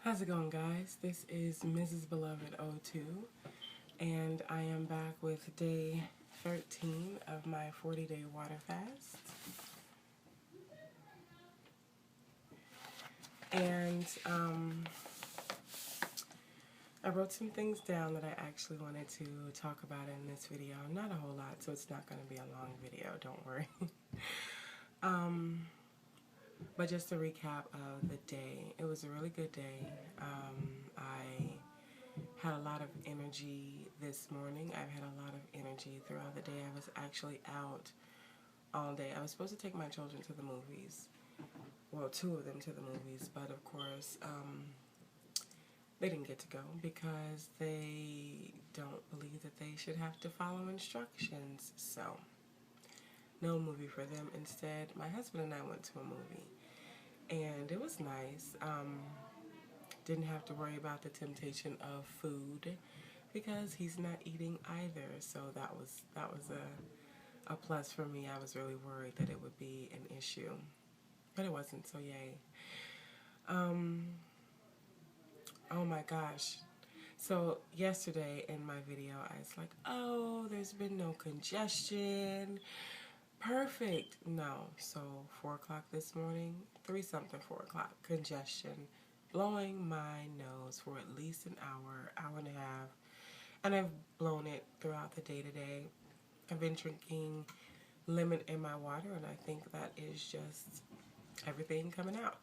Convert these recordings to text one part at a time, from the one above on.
How's it going, guys? This is Mrs. Beloved 02, and I am back with day 13 of my 40-day water fast. And I wrote some things down that I actually wanted to talk about in this video. Not a whole lot, so it's not going to be a long video, don't worry. But just a recap of the day. It was a really good day. I had a lot of energy this morning. I've had a lot of energy throughout the day. I was actually out all day. I was supposed to take my children to the movies. Well, two of them to the movies, but of course, they didn't get to go because they don't believe that they should have to follow instructions. So, no movie for them. Instead, my husband and I went to a movie. And it was nice. Didn't have to worry about the temptation of food because he's not eating either. So that was a plus for me. I was really worried that it would be an issue, but it wasn't. So yay. Oh my gosh. So yesterday in my video, I was like, oh, there's been no congestion. Perfect. No. So 4 o'clock this morning, 3 something, 4 o'clock, congestion, blowing my nose for at least an hour, hour and a half. And I've blown it throughout the day today. I've been drinking lemon in my water, and I think that is just everything coming out.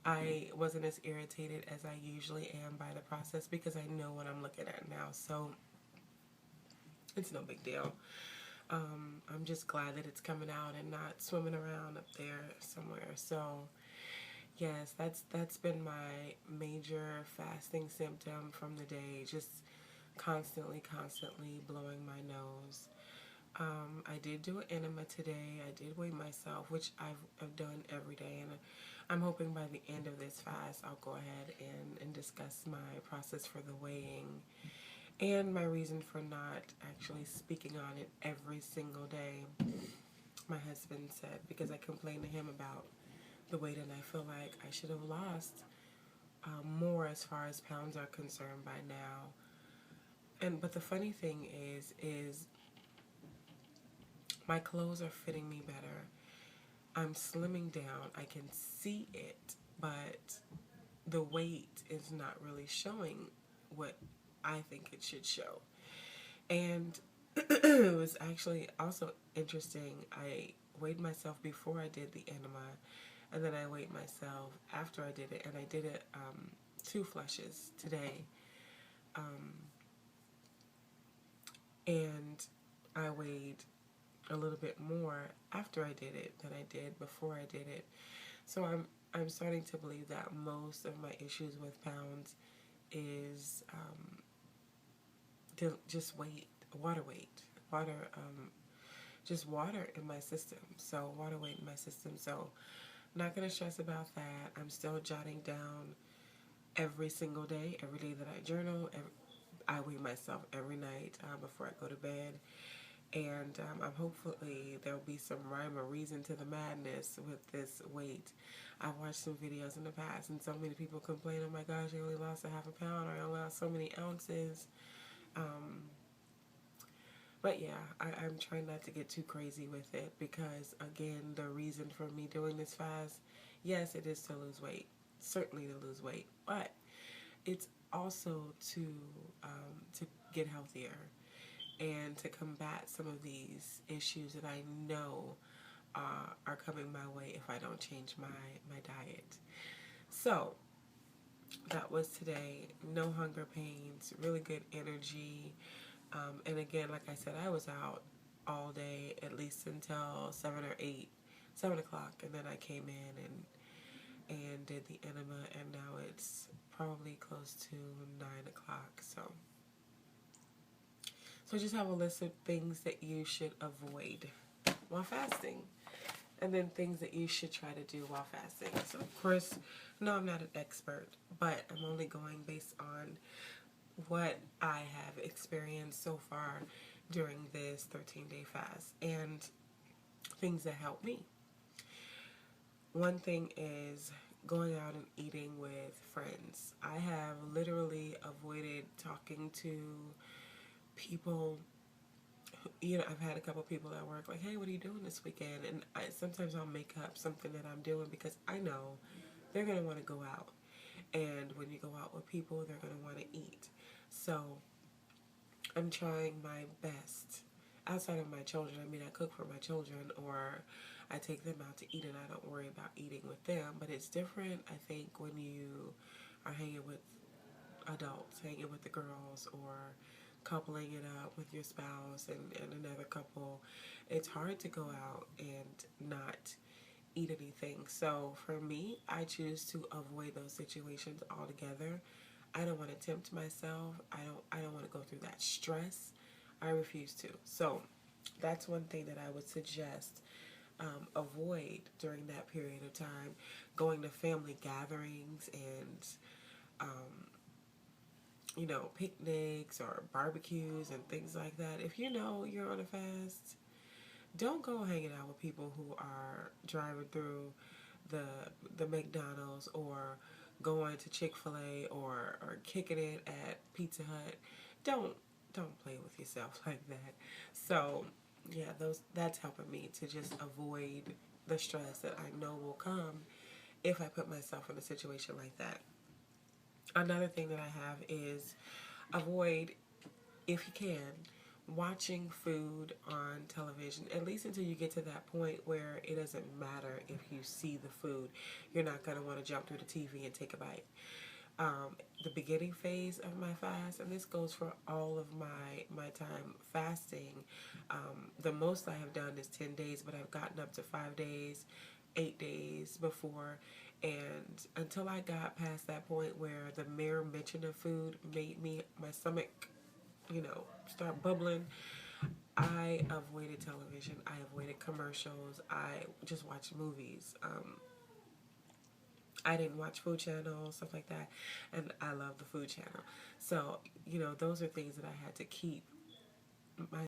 I wasn't as irritated as I usually am by the process because I know what I'm looking at now. So it's no big deal. I'm just glad that it's coming out and not swimming around up there somewhere. So, yes, that's been my major fasting symptom from the day. Just constantly blowing my nose. I did do an enema today. I did weigh myself, which I've done every day, and I'm hoping by the end of this fast I'll go ahead and discuss my process for the weighing. And my reason for not actually speaking on it every single day. My husband said, because I complained to him about the weight and I feel like I should have lost more as far as pounds are concerned by now. But the funny thing is my clothes are fitting me better. I'm slimming down. I can see it, but the weight is not really showing what I think it should show. And it was actually also interesting. I weighed myself before I did the enema, and then I weighed myself after I did it, and I did it 2 flushes today. And I weighed a little bit more after I did it than I did before I did it. So I'm starting to believe that most of my issues with pounds is just weight, just water in my system. So water weight in my system. So I'm not going to stress about that. I'm still jotting down every single day, every day that I journal. I weigh myself every night before I go to bed. And I'm hopefully there'll be some rhyme or reason to the madness with this weight. I've watched some videos in the past, and so many people complain, oh my gosh, I only lost a half a pound, or I only lost so many ounces. But yeah, I'm trying not to get too crazy with it because, again, the reason for me doing this fast, yes, it is to lose weight, certainly to lose weight, but it's also to get healthier and to combat some of these issues that I know are coming my way if I don't change my diet. So that was today. No hunger pains, really good energy. And again, like I said, I was out all day, at least until 7 or 8, 7 o'clock, and then I came in and did the enema, and now it's probably close to 9 o'clock. So just have a list of things that you should avoid while fasting, and then things that you should try to do while fasting. So of course, no, I'm not an expert, but I'm only going based on what I have experienced so far during this 13-day fast and things that help me. One thing is going out and eating with friends. I have literally avoided talking to people. I've had a couple people at work like, hey, what are you doing this weekend? And sometimes I'll make up something that I'm doing because I know they're going to want to go out. And when you go out with people, they're going to want to eat. So I'm trying my best. Outside of my children, I mean, I cook for my children or I take them out to eat and I don't worry about eating with them. But it's different, I think, when you are hanging with adults, hanging with the girls or coupling it up with your spouse and another couple. It's hard to go out and not eat anything. So for me, I choose to avoid those situations altogether. I don't want to tempt myself. I don't want to go through that stress. I refuse to. So that's one thing that I would suggest avoid during that period of time. Going to family gatherings and picnics or barbecues and things like that. If you know you're on a fast, don't go hanging out with people who are driving through the McDonald's or going to Chick-fil-A or kicking it at Pizza Hut. Don't play with yourself like that. So yeah, that's helping me to just avoid the stress that I know will come if I put myself in a situation like that. Another thing that I have is avoid, if you can, watching food on television, at least until you get to that point where it doesn't matter if you see the food. You're not going to want to jump through the TV and take a bite. The beginning phase of my fast, and this goes for all of my time fasting, the most I have done is 10 days, but I've gotten up to 5 days, 8 days before. And until I got past that point where the mere mention of food made my stomach, start bubbling, I avoided television. I avoided commercials. I just watched movies. I didn't watch Food Channel, stuff like that. And I love the Food Channel. So, those are things that I had to keep my